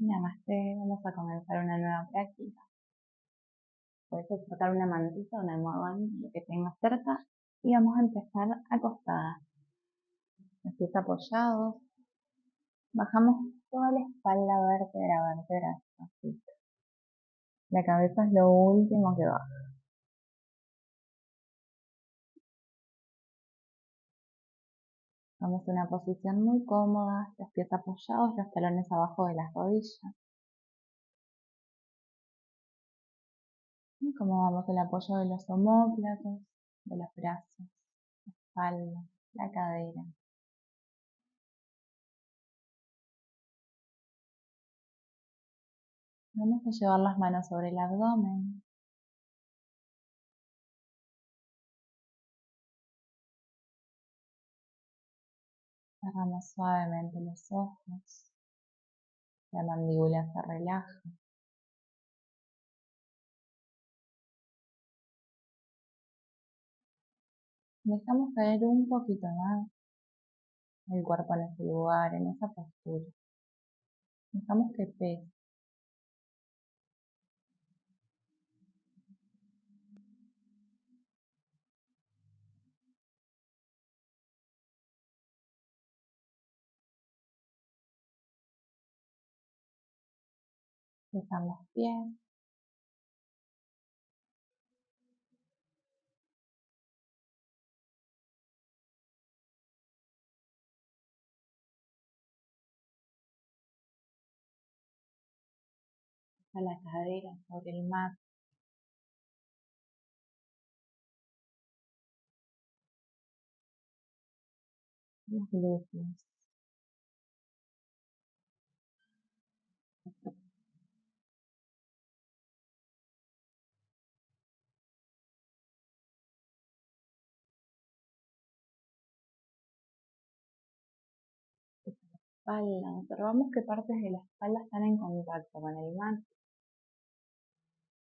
Namaste, vamos a comenzar una nueva práctica. Puedes sacar una mantita, un almohadón, lo que tengas cerca, y vamos a empezar acostada. Los pies apoyados. Bajamos toda la espalda, vértebra a vértebra, así. La cabeza es lo último que baja. Vamos a una posición muy cómoda, los pies apoyados, los talones abajo de las rodillas. Y como vamos el apoyo de los omóplatos, de los brazos, la espalda, la cadera. Vamos a llevar las manos sobre el abdomen. Cerramos suavemente los ojos. La mandíbula se relaja. Dejamos caer un poquito más el cuerpo en ese lugar, en esa postura. Dejamos que pese. Dejan los pies. A la cadera sobre el mat. Los glúteos. Espalda. Observamos qué partes de la espalda están en contacto con el mat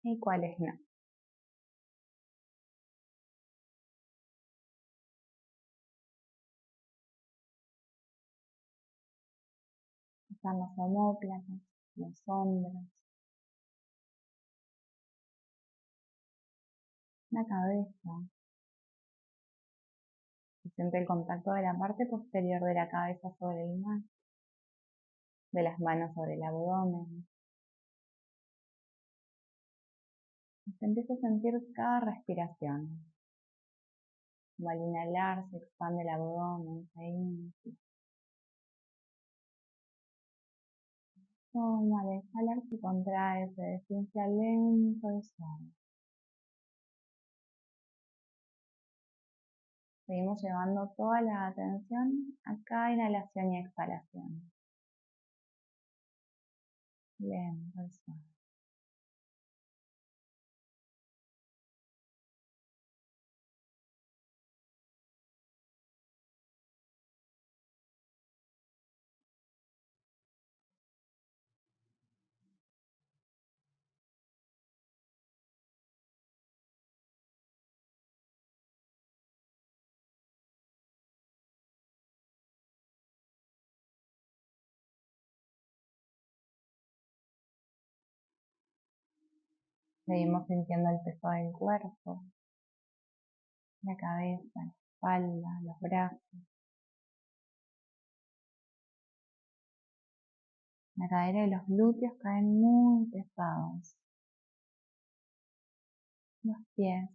y cuáles no. Están los omóplatos, los hombros, la cabeza. Se siente el contacto de la parte posterior de la cabeza sobre el mat, de las manos sobre el abdomen. Se empieza a sentir cada respiración. Como al inhalar se expande el abdomen, se infla. Como al exhalar se contrae, se desinfla lento y suave. Seguimos llevando toda la atención a cada inhalación y exhalación. Lento y suave. Seguimos sintiendo el peso del cuerpo, la cabeza, la espalda, los brazos. La cadera y los glúteos caen muy pesados. Los pies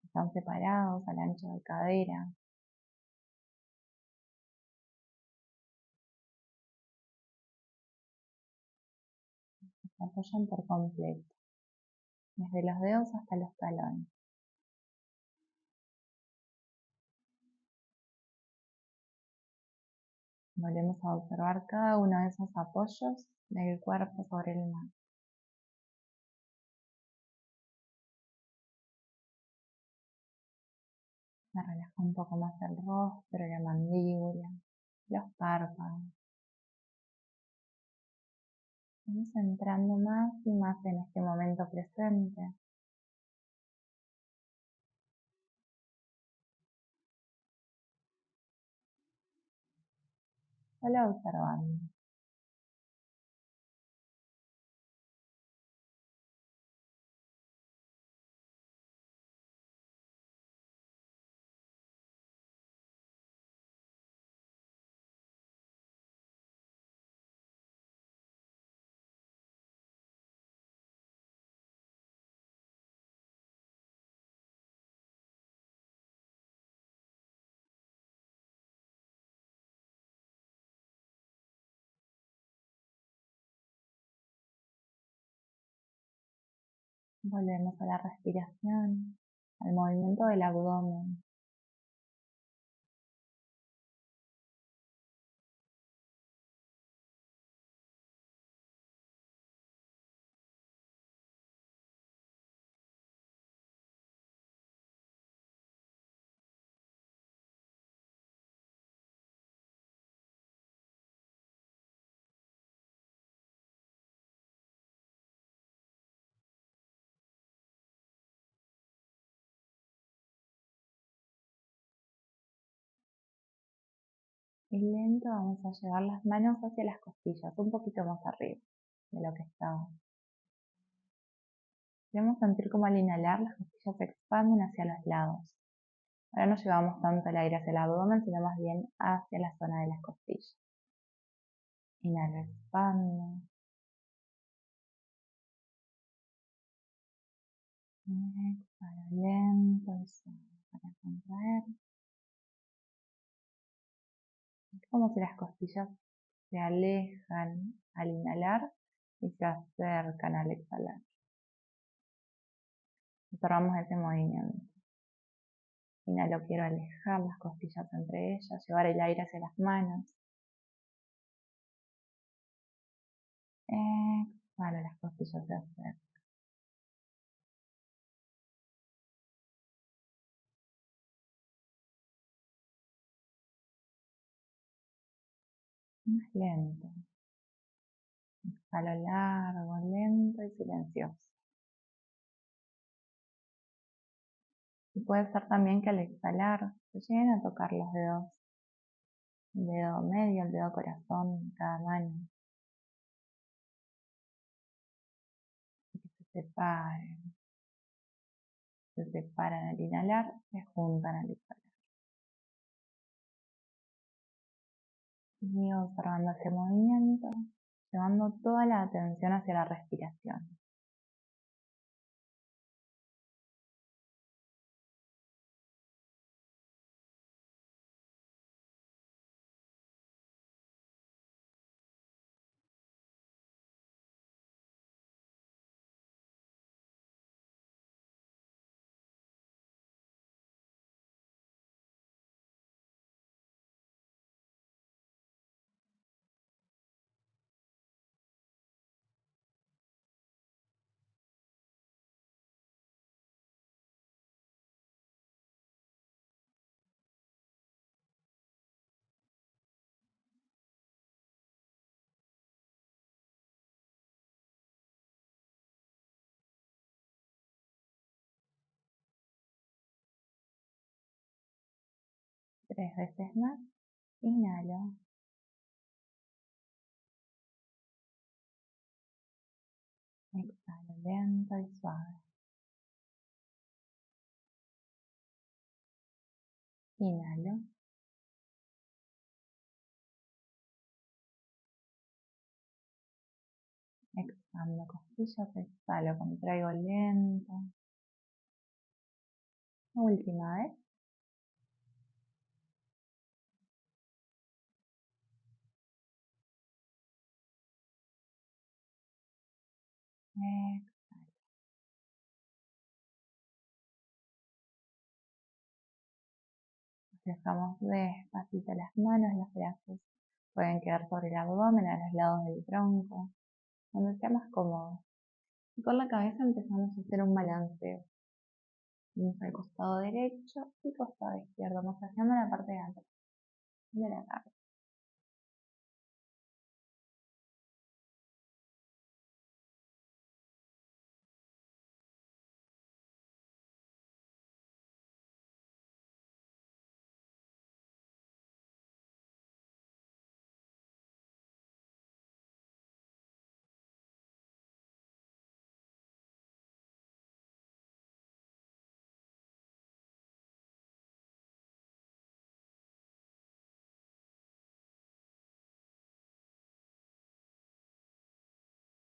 están separados al ancho de cadera. Se apoyan por completo, desde los dedos hasta los talones. Volvemos a observar cada uno de esos apoyos del cuerpo sobre el mat. Me relaja un poco más el rostro, la mandíbula, los párpados. Vamos entrando más y más en este momento presente. Solo observando. Volvemos a la respiración, al movimiento del abdomen. Y lento vamos a llevar las manos hacia las costillas, un poquito más arriba de lo que estaba. Podemos sentir como al inhalar las costillas se expanden hacia los lados. Ahora no llevamos tanto el aire hacia el abdomen, sino más bien hacia la zona de las costillas. Inhalo, expando. Exhalo lento y suave para contraer. Es como si las costillas se alejan al inhalar y se acercan al exhalar. Observamos ese movimiento. Inhalo, quiero alejar las costillas entre ellas, llevar el aire hacia las manos. Exhalo, las costillas se acercan. Más lento. Exhalo largo, lento y silencioso. Y puede ser también que al exhalar se lleguen a tocar los dedos. El dedo medio, el dedo corazón, cada mano. Y que se separan al inhalar, se juntan al exhalar. Y observando ese movimiento, llevando toda la atención hacia la respiración. Tres veces más. Inhalo. Exhalo lento y suave. Inhalo. Expando costillas, exhalo, contraigo lento. Última vez. Exhalo. Dejamos despacito las manos, los brazos pueden quedar sobre el abdomen, a los lados del tronco, donde sea más cómodo. Y con la cabeza empezamos a hacer un balanceo. Vamos al costado derecho y costado izquierdo, masajeando la parte de atrás de la cabeza.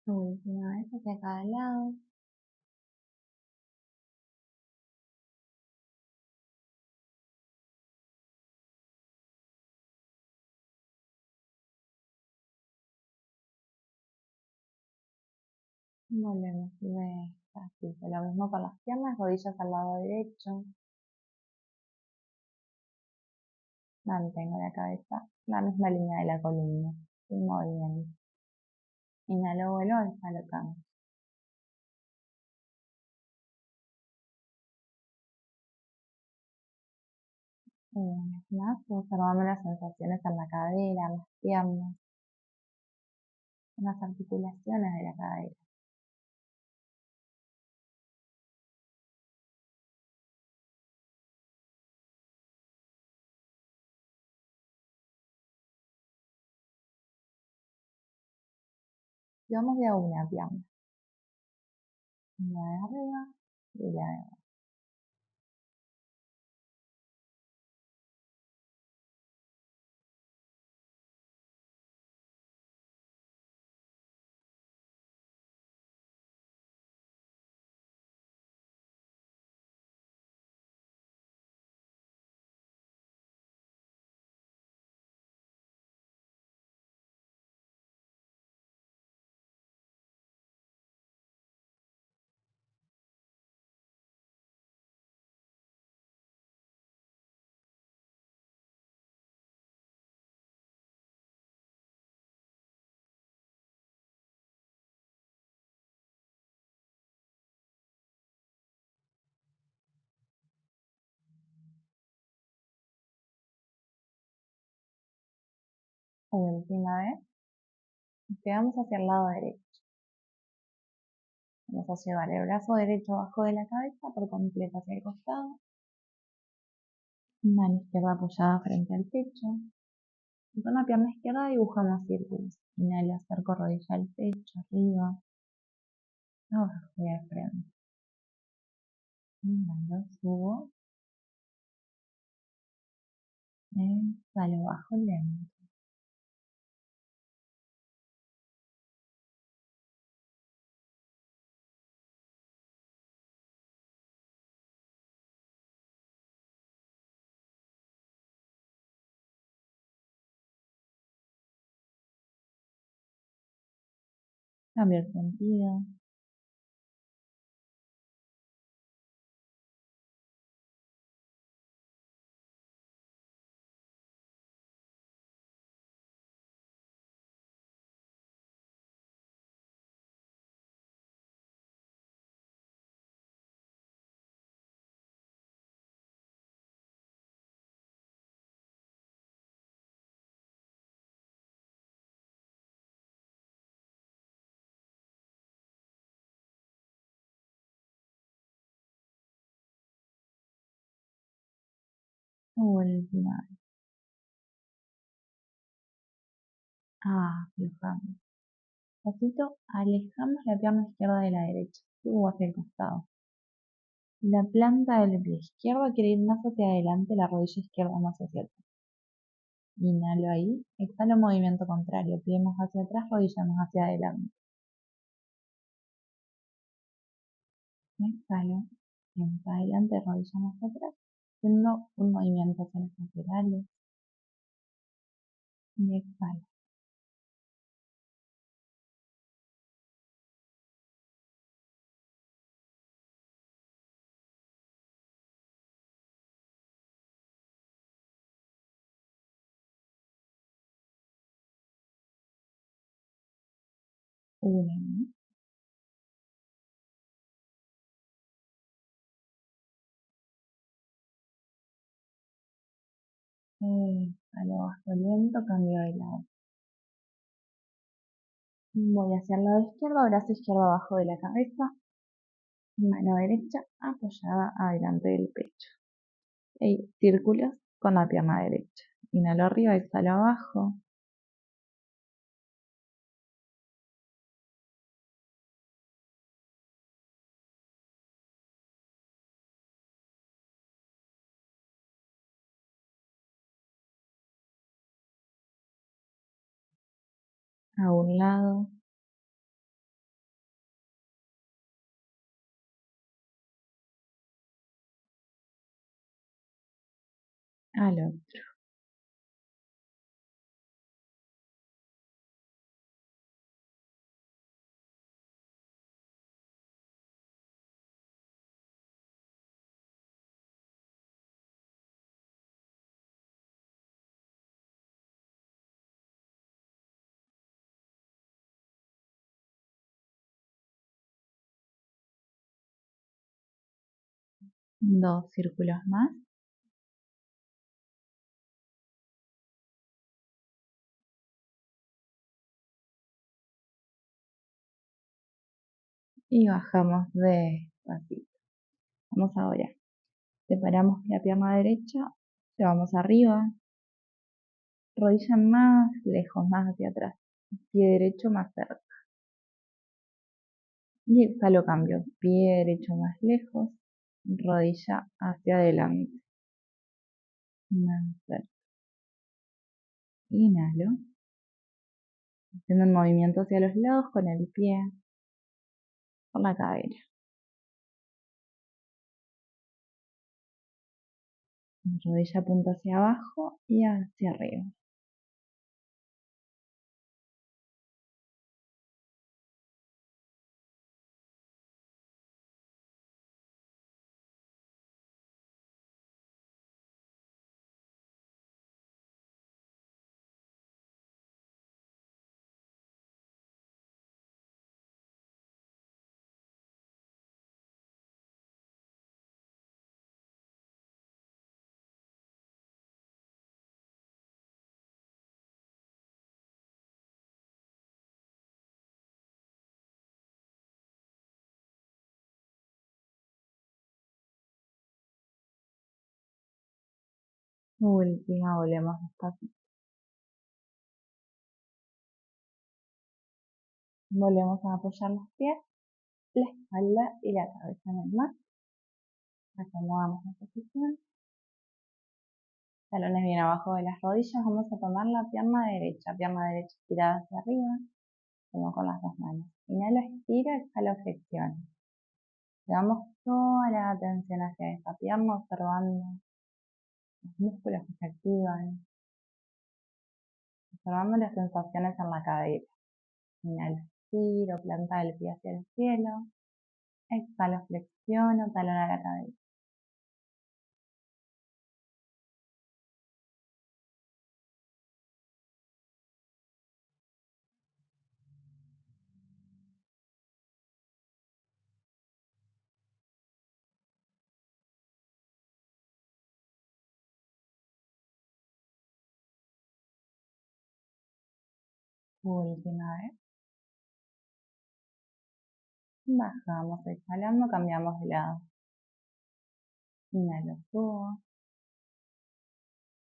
Última vez hacia cada lado. Volvemos Así, lo mismo con las piernas, rodillas al lado derecho. Mantengo la cabeza, la misma línea de la columna, sin movimiento. Inhalo, vuelo, exhalo, cambio. Una vez más, observando las sensaciones en la cadera, en las piernas, en las articulaciones de la cadera. Y vamos de a una pierna. La de arriba y la de abajo. Última vez. Pegamos hacia el lado derecho. Vamos a llevar el brazo derecho abajo de la cabeza por completo hacia el costado. Mano izquierda apoyada frente al pecho. Y con la pierna izquierda dibujamos círculos. Inhalo, acerco rodilla al pecho, arriba, abajo y al frente. Inhalo, subo. Exhalo, bajo lento. Cambio el sentido. Última vez. Aflojamos. Poquito, alejamos la pierna izquierda de la derecha. Subo hacia el costado. La planta del pie izquierdo quiere ir más hacia adelante, la rodilla izquierda más hacia atrás. Inhalo ahí, exhalo movimiento contrario, pie más hacia atrás, rodilla más hacia adelante. Exhalo, pie más adelante, rodilla más atrás, haciendo un movimiento hacia los laterales. Y exhalo. Una más. Exhalo, bajo lento, cambio de lado. Voy hacia el lado izquierdo, brazo izquierdo abajo de la cabeza, mano derecha apoyada adelante del pecho. Y círculos con la pierna derecha. Inhalo arriba, exhalo abajo. A un lado, al otro. 2 círculos más. Y bajamos despacito. Vamos ahora. Separamos la pierna derecha, llevamos arriba, rodilla más lejos, más hacia atrás, pie derecho más cerca. Y exhalo, cambio, pie derecho más lejos, rodilla hacia adelante, más cerca. Inhalo, haciendo un movimiento hacia los lados con el pie, por la cadera. Rodilla apunta hacia abajo y hacia arriba. Última, volvemos despacio. Volvemos a apoyar los pies, la espalda y la cabeza en el mat. Acomodamos la posición. Talones bien abajo de las rodillas. Vamos a tomar la pierna derecha estirada hacia arriba, como con las dos manos. Inhalo, estiro, exhalo, flexiono. Llevamos toda la atención hacia esta pierna, observando los músculos que se activan, observando las sensaciones en la cadera. Inhalo, estiro, planta el pie hacia el cielo. Exhalo, flexiono, talón a la cadera. Última vez. Bajamos, exhalando, cambiamos de lado. Inhalo, subo.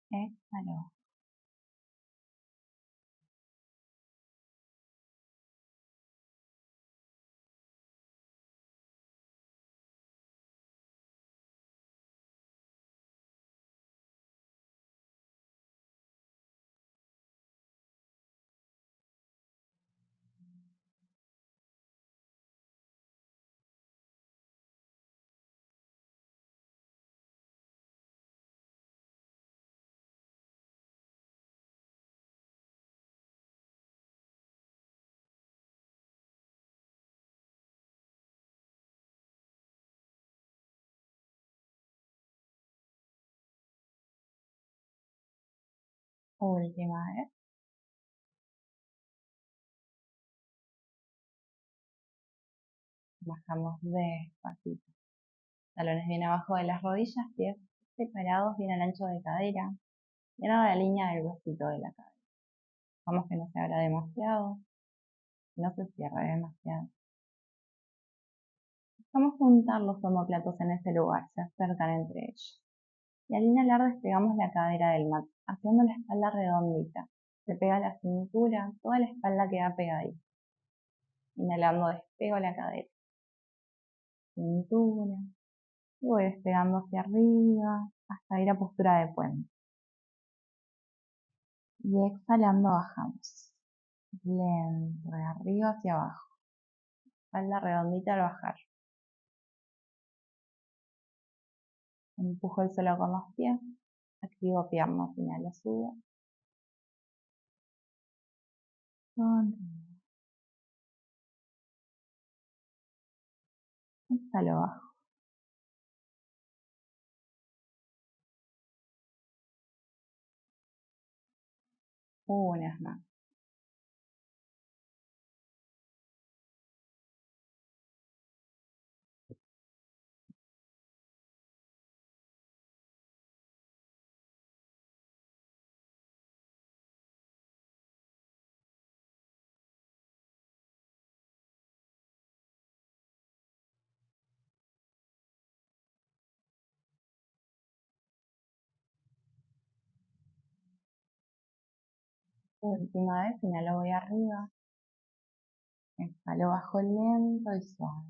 Exhalo. Última vez. Bajamos despacito. Talones bien abajo de las rodillas, pies separados, bien al ancho de cadera. Bien a la línea del huesito de la cadera. Vamos que no se abra demasiado, no se cierre demasiado. Vamos a juntar los omóplatos en ese lugar, se acercan entre ellos. Y al inhalar despegamos la cadera del mat, haciendo la espalda redondita. Se pega la cintura, toda la espalda queda pegadita. Inhalando despego la cadera. Cintura. Y voy despegando hacia arriba hasta ir a postura de puente. Y exhalando bajamos. Lento, de arriba hacia abajo. Espalda redondita al bajar. Empujo el suelo con los pies. Activo piernas, inhalo, subo. Sonrío. Exhalo, bajo. Unas más. Última vez, inhalo, voy arriba. Exhalo, bajo lento y suave.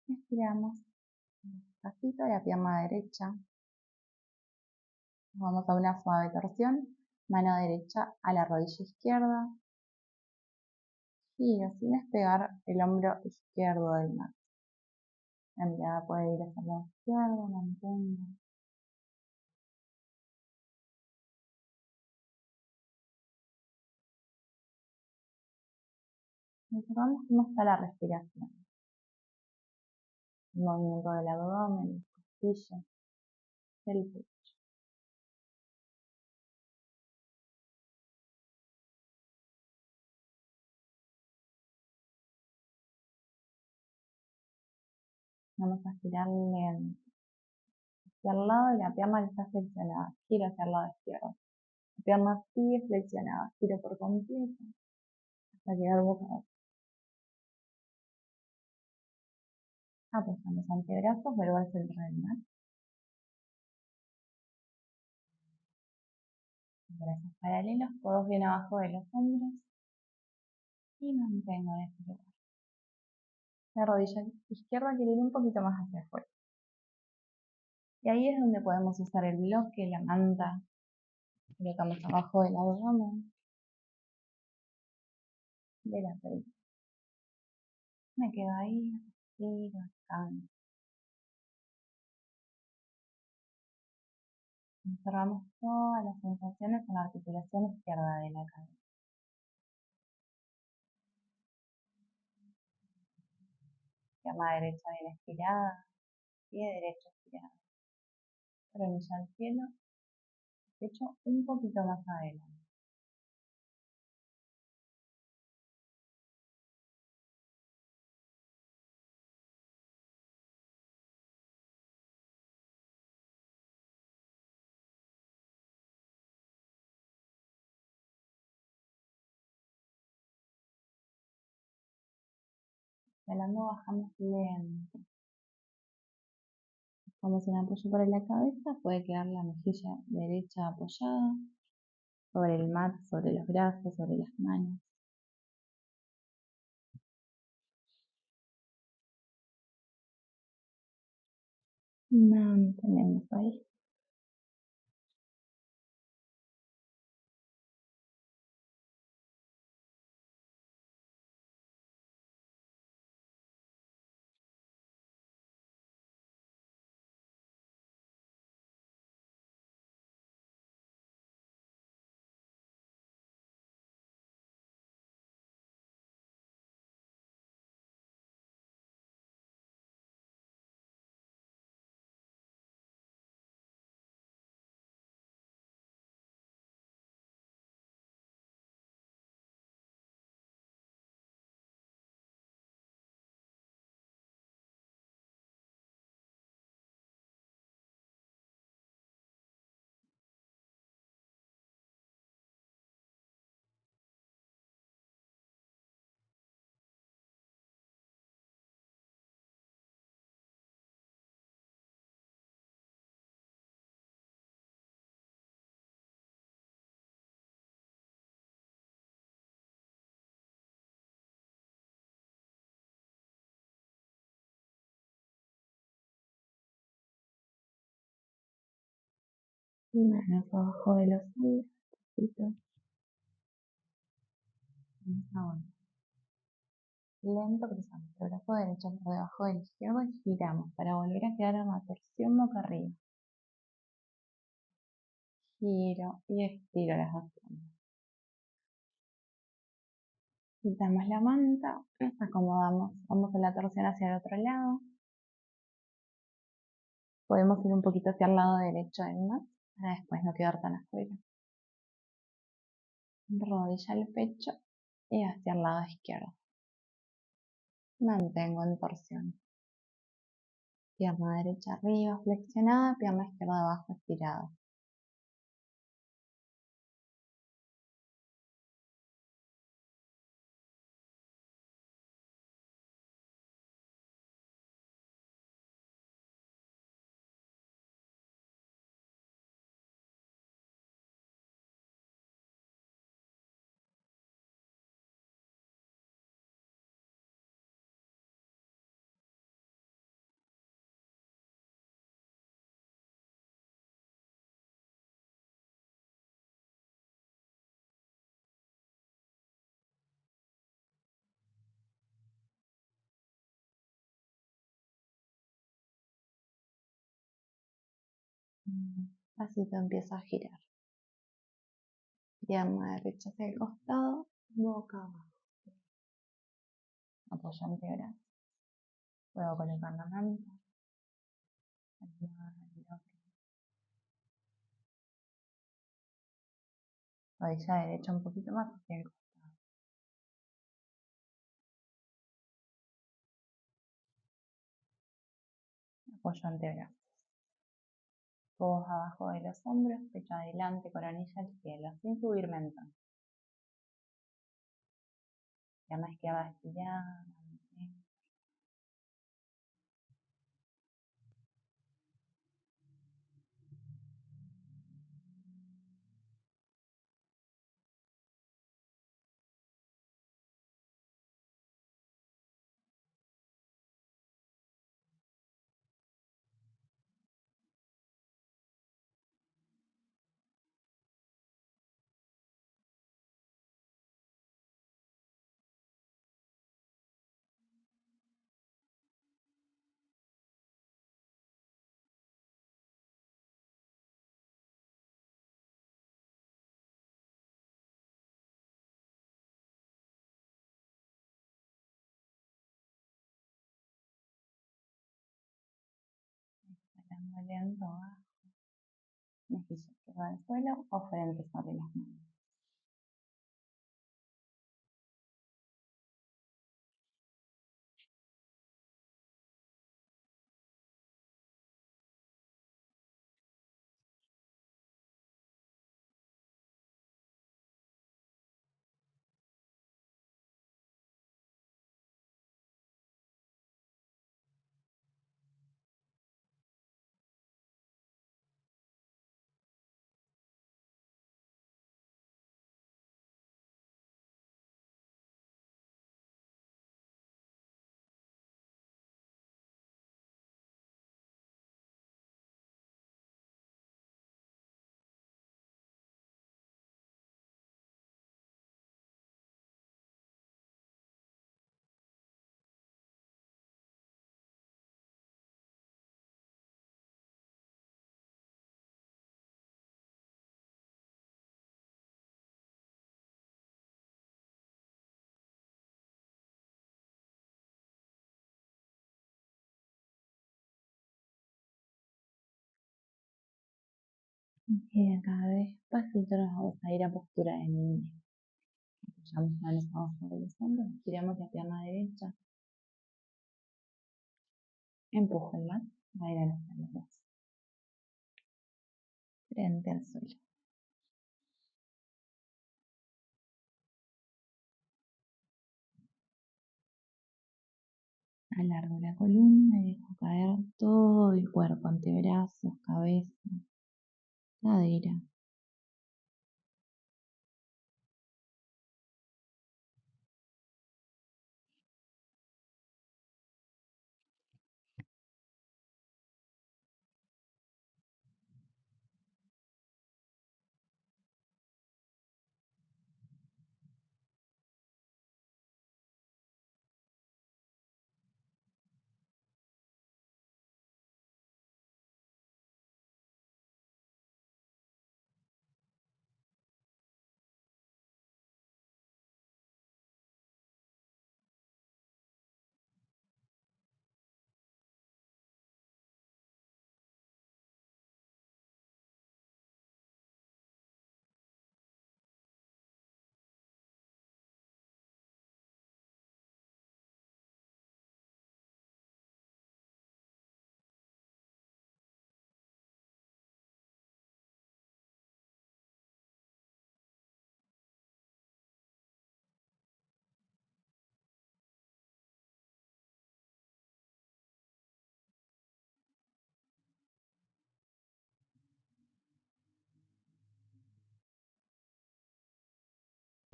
Estiramos despacito la pierna derecha. Vamos a una suave torsión. Mano derecha a la rodilla izquierda. Giro sin despegar el hombro izquierdo del mat. La mirada puede ir hacia el lado izquierdo, mantengo. Observamos cómo está la respiración. El movimiento del abdomen, las costillas, el pecho. Vamos a girar lento hacia el lado y la pierna está flexionada. Giro hacia el lado izquierdo. La pierna sigue flexionada. Giro por completo hasta llegar boca abajo. Apoyamos antebrazos, vuelvo al centro del mat. Brazos paralelos, codos bien abajo de los hombros. Y mantengo en este lugar. La rodilla izquierda quiere ir un poquito más hacia afuera. Y ahí es donde podemos usar el bloque, la manta. Colocamos abajo del abdomen. De la pelvis. Me quedo ahí, respiro, descanso. Observamos todas las sensaciones en la articulación izquierda de la cadera. Pierna derecha bien estirada, pie derecho estirado. Coronilla al cielo, pecho un poquito más adelante. Exhalando bajamos lento. Vamos en apoyo para la cabeza, puede quedar la mejilla derecha apoyada sobre el mat, sobre los brazos, sobre las manos. Mantenemos ahí. Manos abajo de los hombros, poquito. Ahora, lento cruzamos el brazo derecho por debajo del izquierdo y giramos para volver a quedar en la torsión boca arriba. Giro y estiro las dos piernas. Quitamos la manta, nos acomodamos, vamos a la torsión hacia el otro lado. Podemos ir un poquito hacia el lado derecho del mat para después no quedar tan afuera. Rodilla al pecho y hacia el lado izquierdo. Mantengo en torsión. Pierna derecha arriba, flexionada, pierna izquierda abajo, estirada. Pasito empieza a girar. Pierna derecha hacia el costado, boca abajo. Apoyo antebrazo. Puedo colocar la manta. Rodilla derecha un poquito más hacia el costado. Apoyo antebrazos. Codos abajo de los hombros, pecho adelante, coronilla al cielo, sin subirme entonces. Pierna izquierda estirada. Exhalando lento abajo. Mejilla izquierda al suelo o frente sobre las manos. Y cada vez despacito nos vamos a ir a postura de niño. Apoyamos manos abajo de los hombros, estiramos la pierna derecha. Empújenla a ir a los talones. Frente al suelo. Alargo la columna y dejo caer todo el cuerpo, antebrazos, cabeza, cadera.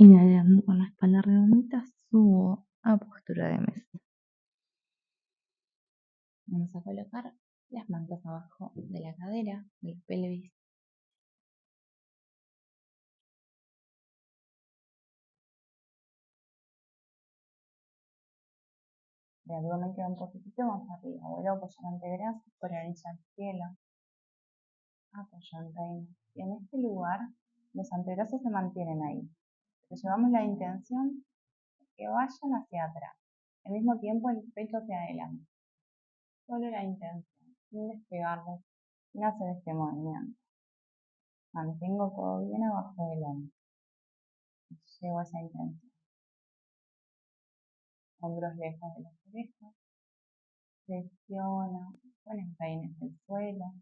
Inhalando con la espalda redondita, subo a postura de mesa. Vamos a colocar las mantas abajo de la cadera, del pelvis. El abdomen queda un poquitito más arriba. Vuelvo a apoyar antebrazos, coronilla al cielo. Apoyo en reina. Y en este lugar los antebrazos se mantienen ahí. Pero llevamos la intención de que vayan hacia atrás. Al mismo tiempo el pecho hacia adelante. Solo la intención, sin despegarlos, sin hacer este movimiento. Mantengo todo bien abajo del hombro. Llevo esa intención. Hombros lejos de las orejas. Presiono con empeines el suelo.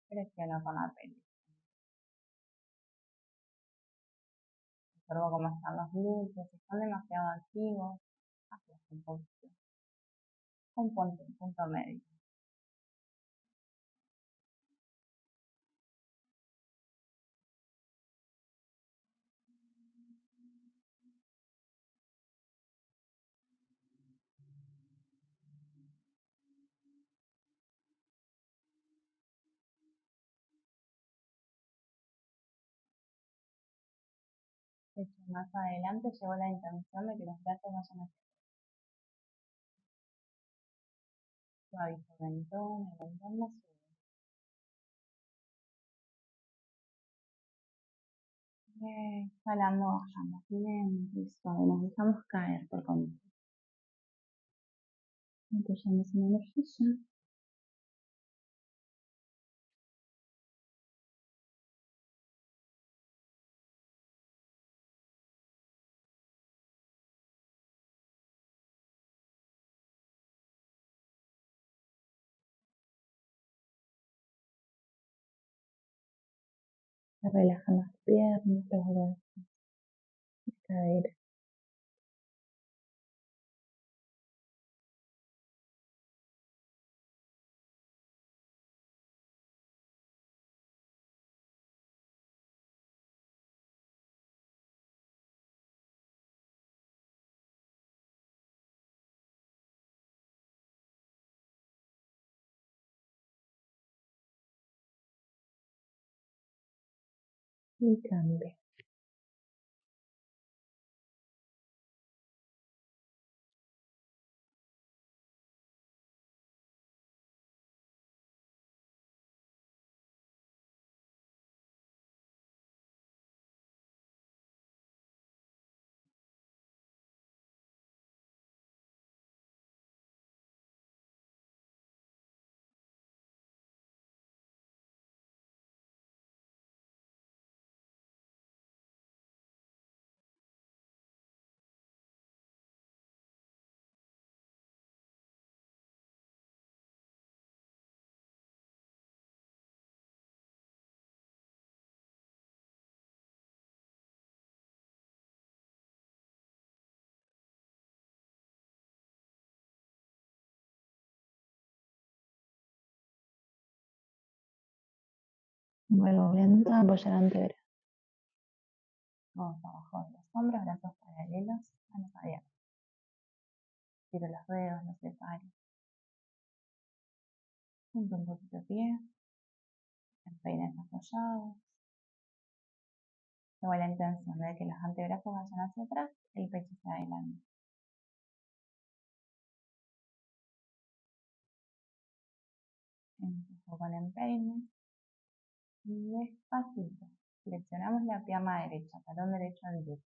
Presiono con la pelvis. Observo cómo están los glúteos. Si están demasiado activos, aflojo un poquito. Un punto medio. Pecho más adelante, llevo la intención de que los brazos vayan hacia suavizo el mentón lo sube. Exhalando, bajamos lento y suave, nos dejamos caer por completo. Incluyamos una mejilla. Se relajan las piernas, los brazos, las caderas. Y cambio. Vuelvo lento a apoyar antebrazo. Vamos abajo de los hombros, brazos paralelos, manos abiertas. Tiro los dedos, los separo. Junto un poquito de pie. Empeines apoyados. Tengo la intención de que los antebrazos vayan hacia atrás, el pecho hacia adelante. Empujo con empeines. Y despacito. Flexionamos la pierna derecha, talón derecho al glúteo.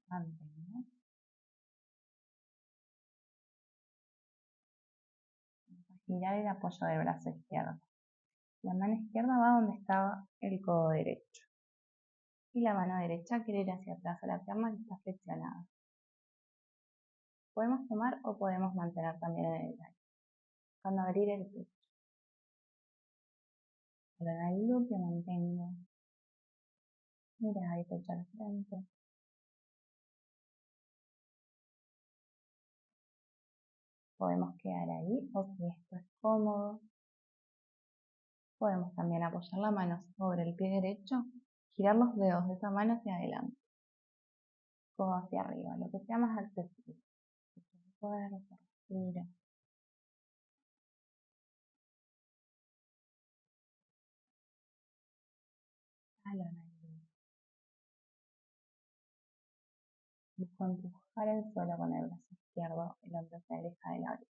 Mantengo. Girar el apoyo del brazo izquierdo. La mano izquierda va donde estaba el codo derecho. Y la mano derecha quiere ir hacia atrás a la pierna que está flexionada. Podemos tomar o podemos mantener también en el aire. Cuando abrir el pecho. Talón al glúteo, mantengo. Mira, y pecho al frente. Podemos quedar ahí o si esto es cómodo, podemos también apoyar la mano sobre el pie derecho, girar los dedos de esa mano hacia adelante, codo hacia arriba, lo que sea más accesible. Fuerza, respira. Talón al glúteo. Busco empujar el suelo con el brazo izquierdo, el hombro se aleja de la oreja.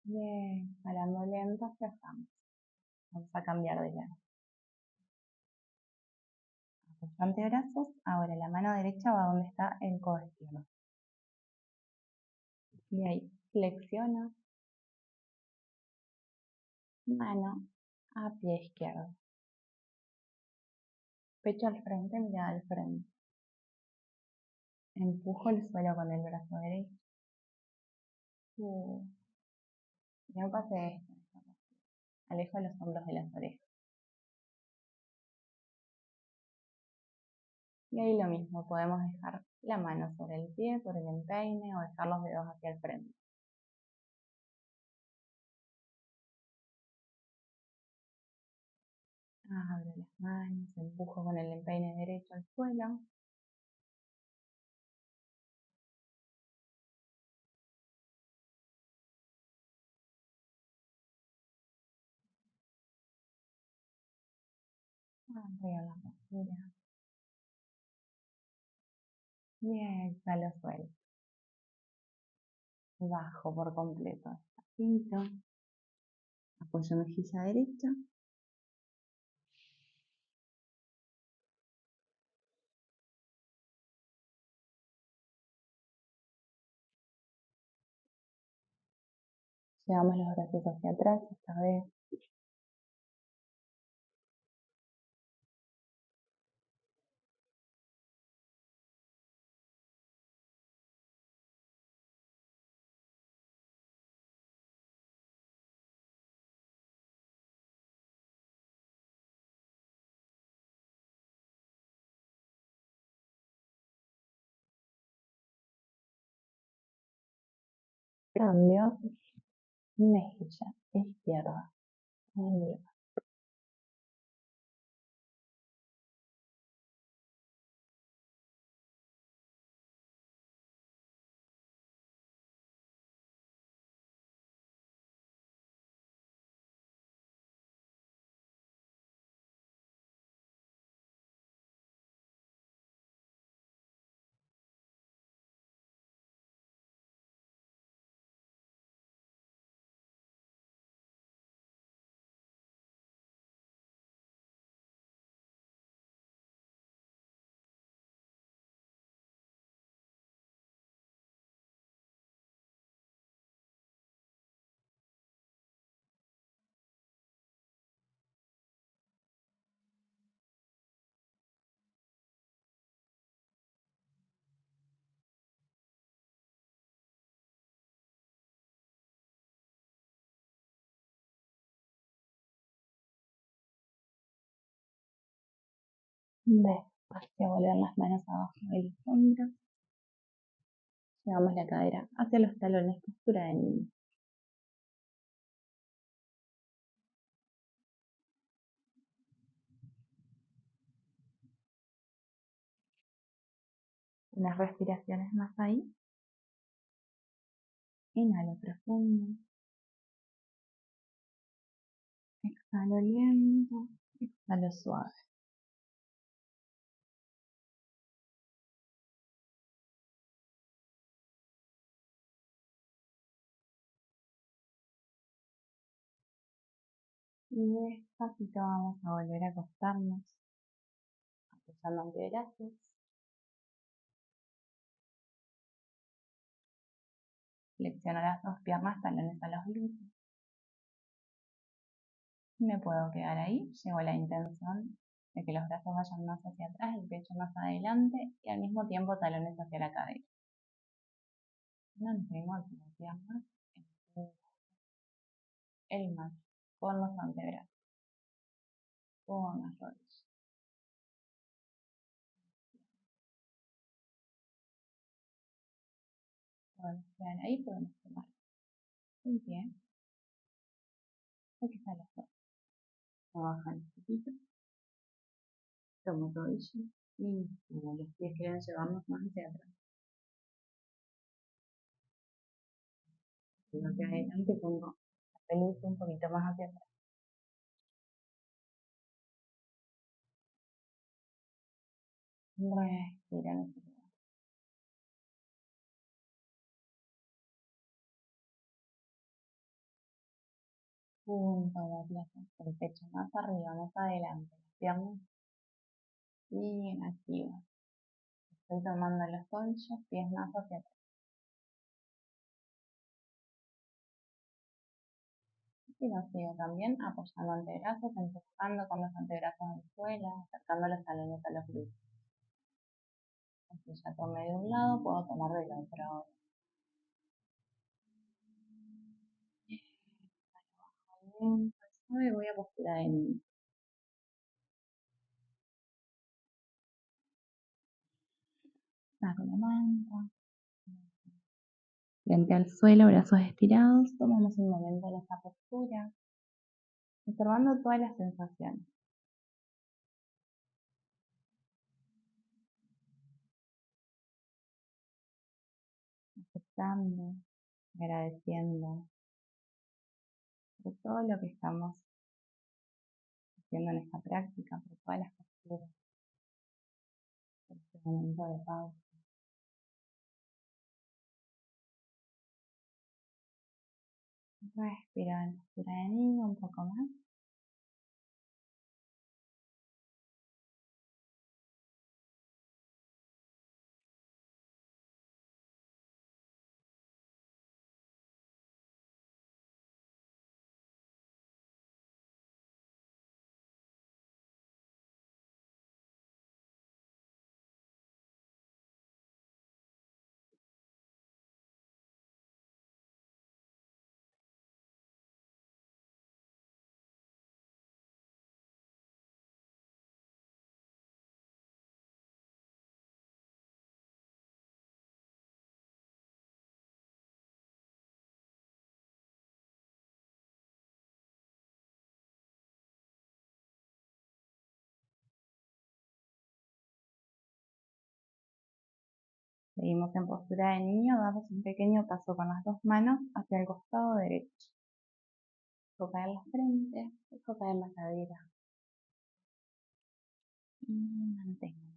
Bien, jalando lento, aflojamos. Vamos a cambiar de lado. Apoyo antebrazos, ahora la mano derecha va donde está el codo izquierdo. Y ahí flexiono, mano a pie izquierdo. Pecho al frente, mirada al frente. Empujo el suelo con el brazo derecho. No pase esto. Alejo los hombros de las orejas. Y ahí lo mismo, podemos dejar la mano sobre el pie, sobre el empeine o dejar los dedos hacia el frente. Abro las manos, empujo con el empeine derecho al suelo. Arriba la postura. Y exhalo suelto. Bajo por completo. Despacito. Apoyo mejilla derecha. Llevamos los brazos hacia atrás esta vez. Cambio. Mejilla izquierda. Despacio, volver las manos abajo de los hombros. Llevamos la cadera hacia los talones, postura de niño. Unas respiraciones más ahí. Inhalo profundo. Exhalo lento. Exhalo suave. Y despacito vamos a volver a acostarnos. Apoyando antebrazos. Flexiono las dos piernas, talones a los glúteos. Me puedo quedar ahí. Llevo la intención de que los brazos vayan más hacia atrás, el pecho más adelante y al mismo tiempo talones hacia la cadera. Mantengo las piernas, empujo el macho con los antebrazos, con las rodillas. Podemos quedar ahí, podemos tomar un pie, o quizá los dos. Bajan un poquito, tomo rodillas y como los pies quieren llevarnos más hacia atrás. Si hacia adelante pongo la pelvis un poquito más hacia atrás. Respira en este lugar. punto de platos, el pecho más arriba, más adelante, las piernas bien activas. Estoy tomando los tobillos, pies más hacia atrás. Y los sigo también apoyando antebrazos, empujando con los antebrazos en el suelo, acercando los talones a los glúteos. Así ya tomé de un lado, puedo tomar del otro ahora. Bien, suave, voy a posturar en saco la manta, frente al suelo, brazos estirados, tomamos un momento en esta postura, observando todas las sensaciones. Aceptando, agradeciendo por todo lo que estamos haciendo en esta práctica, por todas las posturas, por este momento de pausa. Respira en postura de niño un poco más. Seguimos en postura de niño, damos un pequeño paso con las dos manos hacia el costado derecho. Dejo caer la frente, dejo caer la cadera. Y mantengo.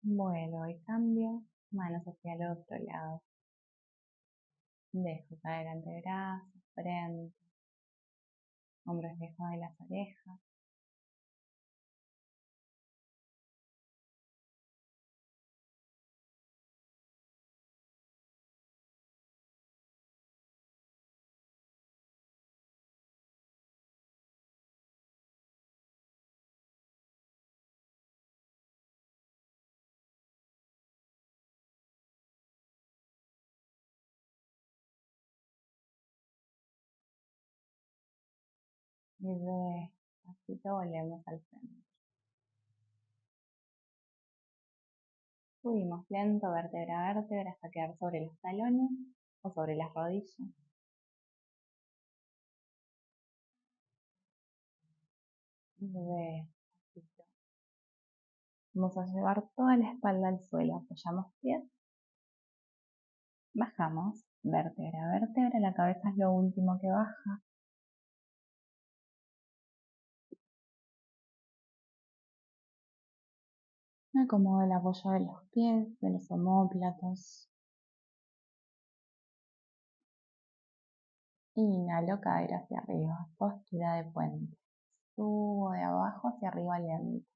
Vuelvo y cambio, manos hacia el otro lado. Dejo caer antebrazos, frente, hombros lejos de las orejas. Y despacito volvemos al centro. Subimos lento, vértebra a vértebra, hasta quedar sobre los talones o sobre las rodillas. Y despacito. Vamos a llevar toda la espalda al suelo. Apoyamos pies. Bajamos, vértebra a vértebra. La cabeza es lo último que baja. Me acomodo el apoyo de los pies, de los omóplatos. Inhalo, cadera hacia arriba, postura de puente. Subo de abajo hacia arriba lento.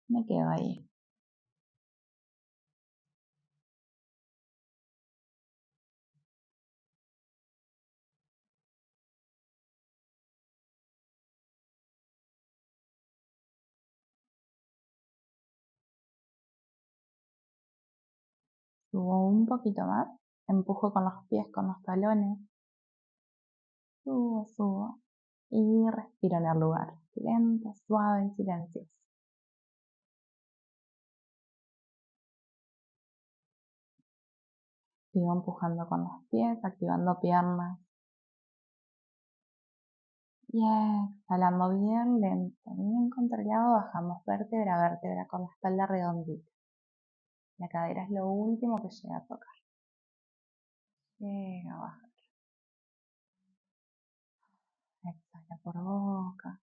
Me quedo ahí. Subo un poquito más. Empujo con los pies, con los talones. Subo. Y respiro en el lugar. lento, suave y silencioso. Sigo empujando con los pies, activando piernas. Y exhalando bien lento, bien controlado, bajamos vértebra a vértebra con la espalda redondita. La cadera es lo último que llega a tocar. Llega a bajar. Exhala por boca.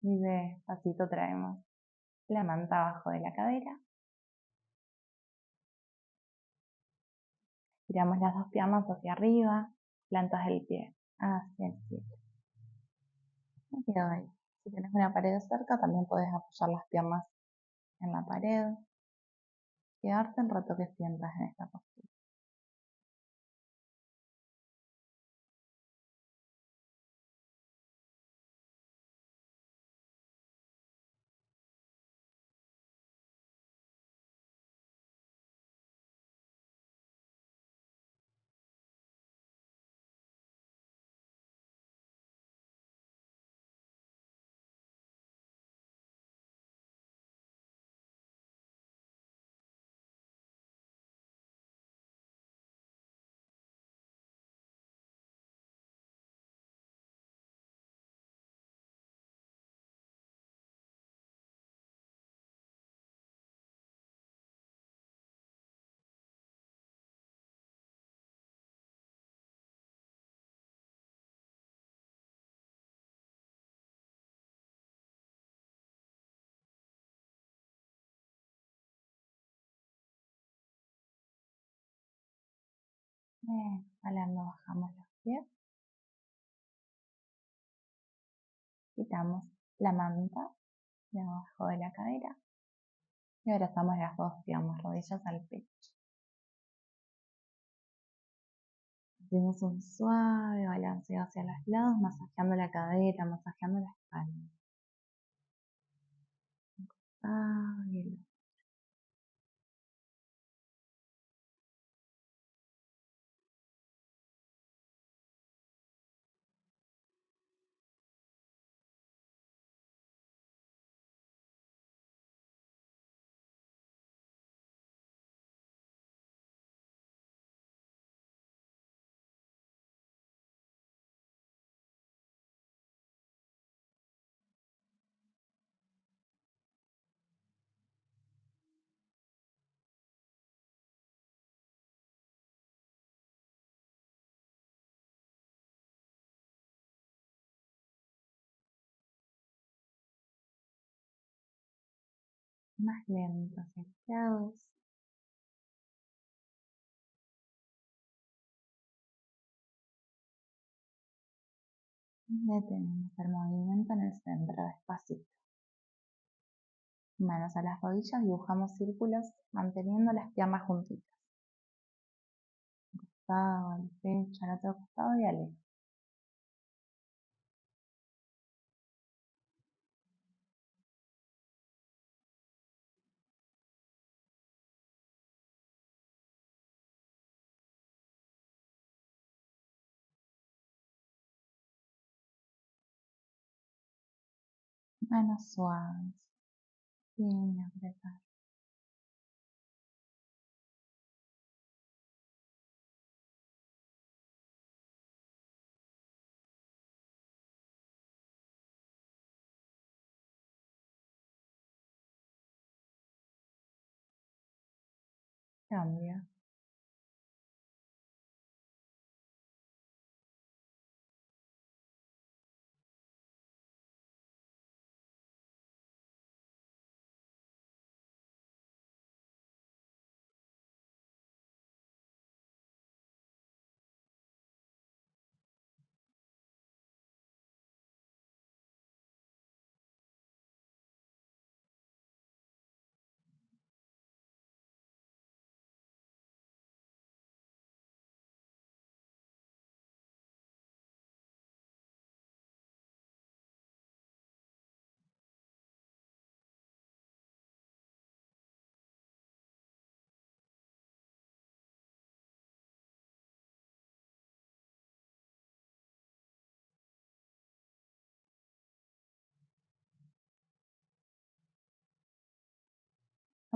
Y despacito traemos la manta abajo de la cadera. Tiramos las dos piernas hacia arriba, plantas del pie hacia el cielo. Me quedo ahí. Si tienes una pared cerca, también puedes apoyar las piernas en la pared. Quedarte el rato que sientas en esta postura. Exhalando, bajamos los pies. Quitamos la manta de abajo de la cadera y abrazamos las dos piernas, rodillas al pecho. Hacemos un suave balanceo hacia los lados, masajeando la cadera, masajeando la espalda. Y más lentos, estirados. Detenemos el movimiento en el centro, despacito. Manos a las rodillas, dibujamos círculos manteniendo las piernas juntitas. Al pecho, al otro costado y al manos suaves, sin apretar. Cambio.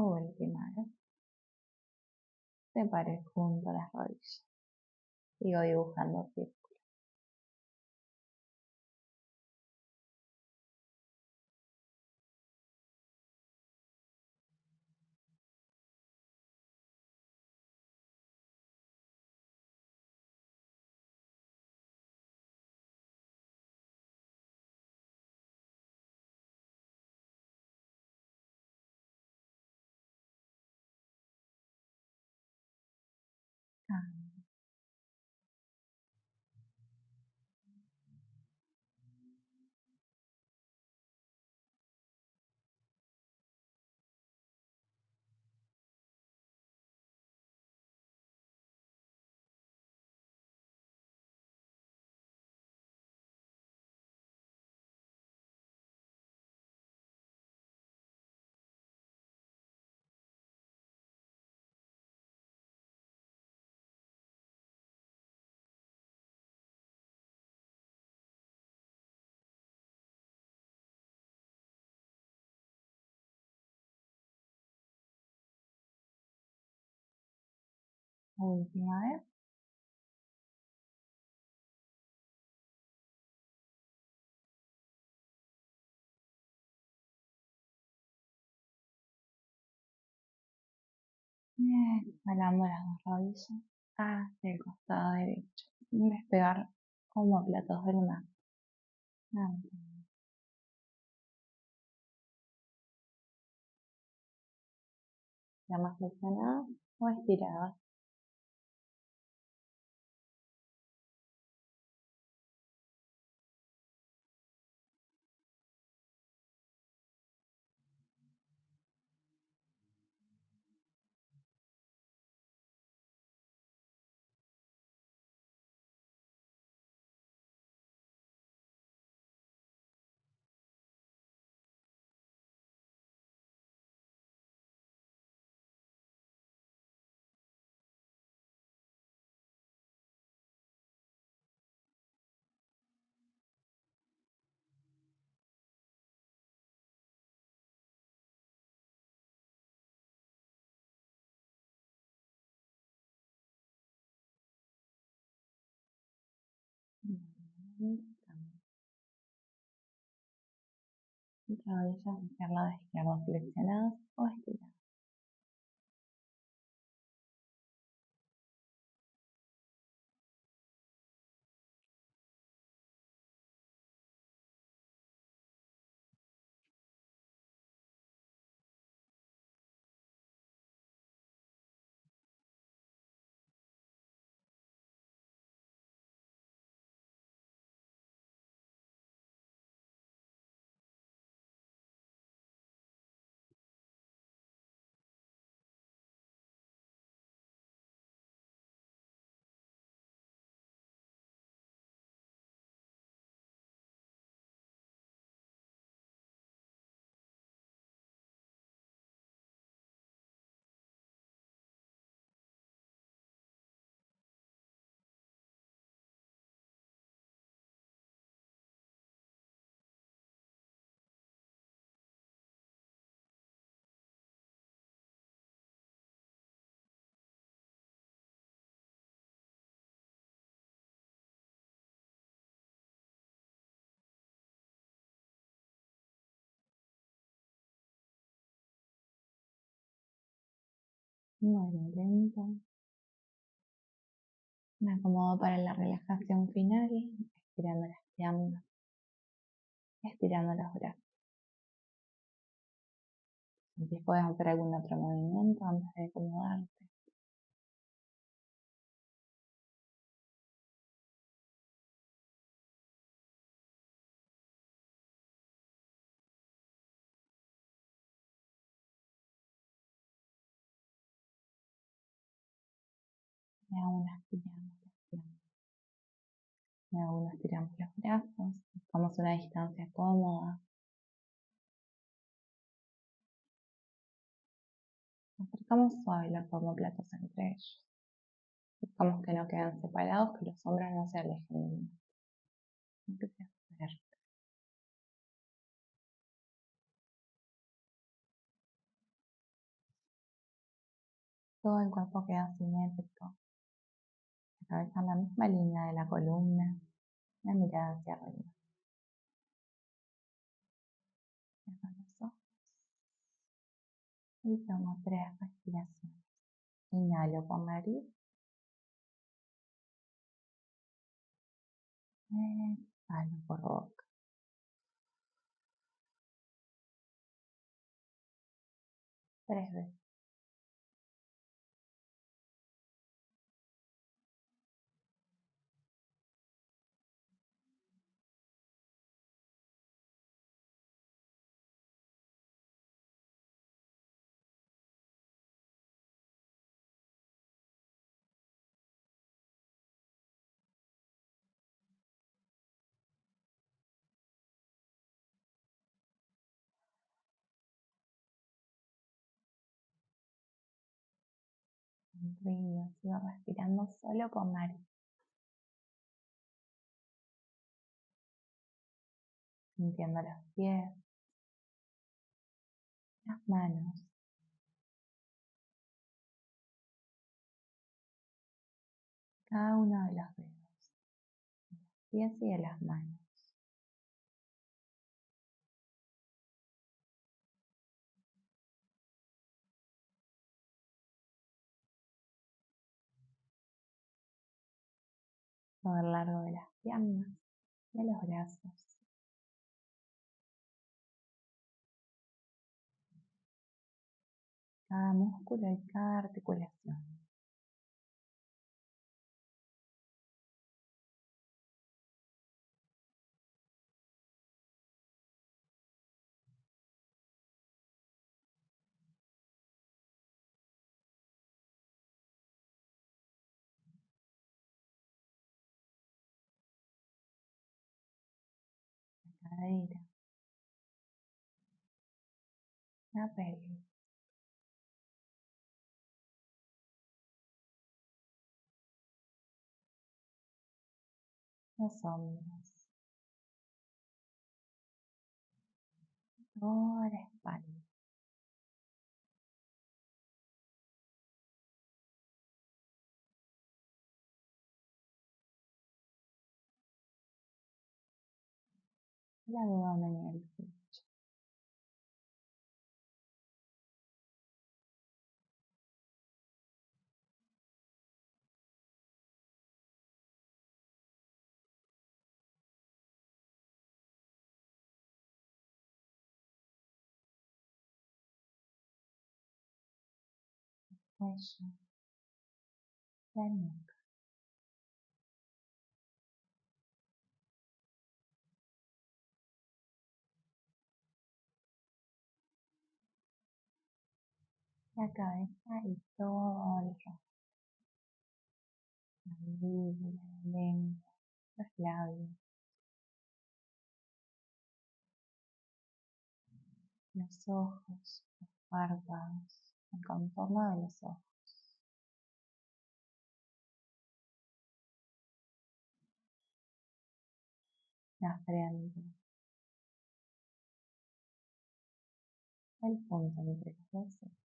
Última vez. Separé junto las rodillas. Sigo dibujando círculos. Ah, última vez. Bien, jalando las dos rodillas hacia el costado derecho, sin despegar como platos del mar. Piernas flexionadas o estiradas. Rodillas hacia el lado izquierdo flexionadas o estiradas. Muy lento. Me acomodo para la relajación final, estirando las piernas, estirando los brazos. Si puedes hacer algún otro movimiento antes de acomodarte. Y aún estiramos las piernas. Y aún estiramos los brazos. Buscamos una distancia cómoda. Acercamos suave los omóplatos entre ellos. Buscamos que no queden separados, que los hombros no se alejen de uno. Empieza a hacer. Todo el cuerpo queda simétrico, la cabeza en la misma línea de la columna, la mirada hacia arriba. Cierro los ojos y tomo 3 respiraciones. Inhalo por nariz. Exhalo por boca. 3 veces. Sonrío, sigo respirando solo por nariz, sintiendo los pies, las manos, cada uno de los dedos, pies y de las manos. Todo a lo largo de las piernas, de los brazos. Cada músculo y cada articulación. La cadera, la pelvis, los hombros, toda la espalda. El abdomen y el pecho. Cuello, la nuca. La cabeza y todo el rostro, la mandíbula, la lengua, los labios, los ojos, los párpados, el contorno de los ojos, la frente, el punto entre los dos ojos.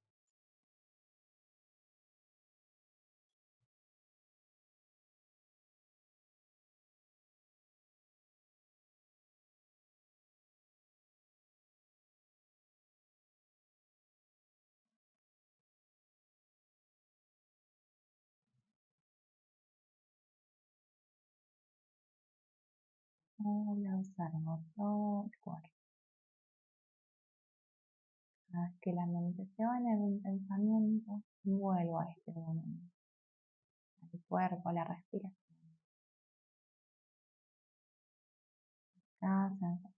Ahora observo todo el cuerpo. Cada vez que la mente se va en algún pensamiento, vuelvo a este momento, al cuerpo, a la respiración, cada sensación.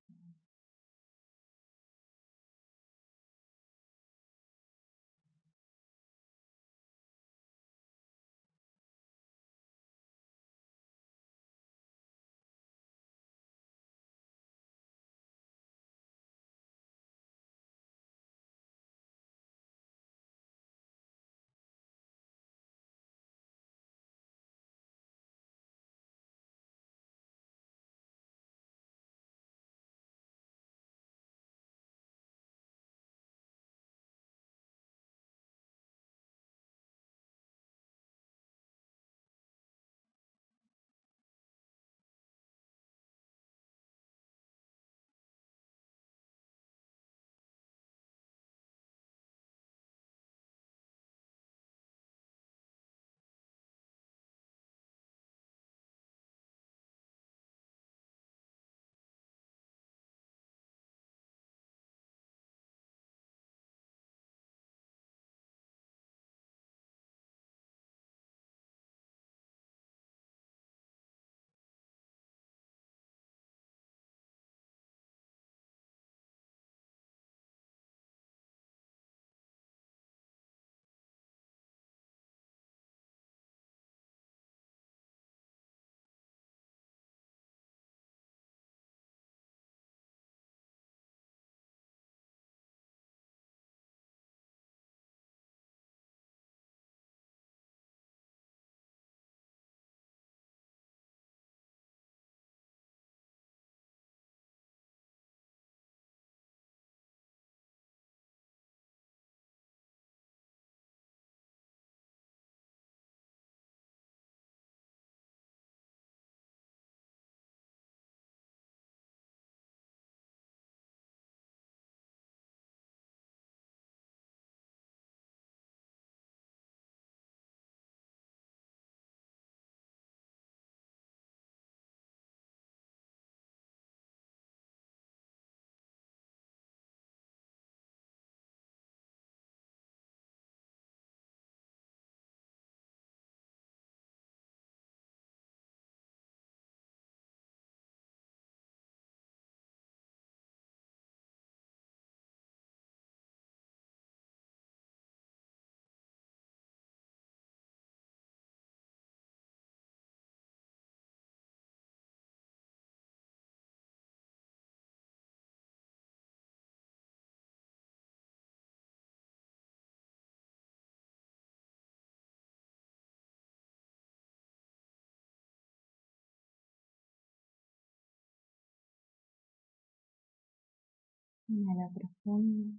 Inhala profundo.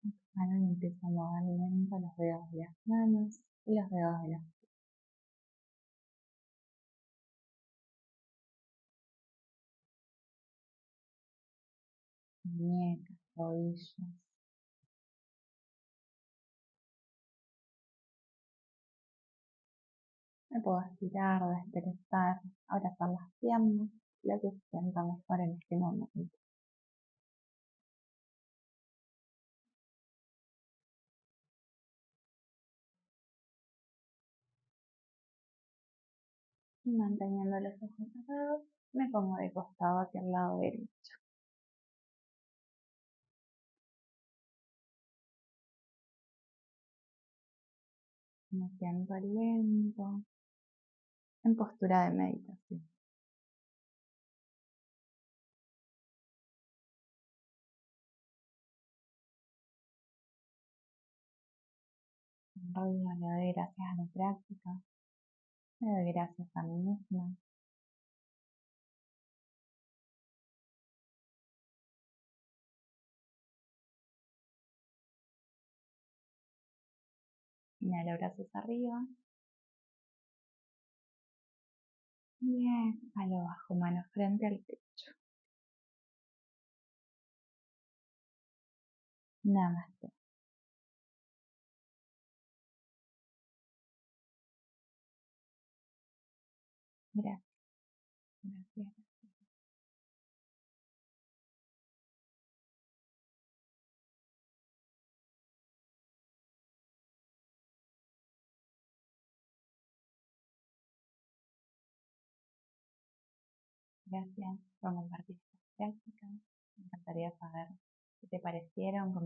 Exhala y empieza a mover lento los dedos de las manos y los dedos de los pies. Muñecas, rodillas. Me puedo estirar, desperezar, abrazar las piernas, lo que se sienta mejor en este momento. Y manteniendo los ojos cerrados, me pongo de costado hacia el lado derecho. Me siento lento, en postura de meditación. Sonrío, le doy gracias a la práctica, le doy gracias a mí misma. Inhalo brazos arriba y exhalo bajo manos frente al pecho. Namaste. Gracias, gracias. Gracias por compartir esta práctica. Me encantaría saber qué te parecieron,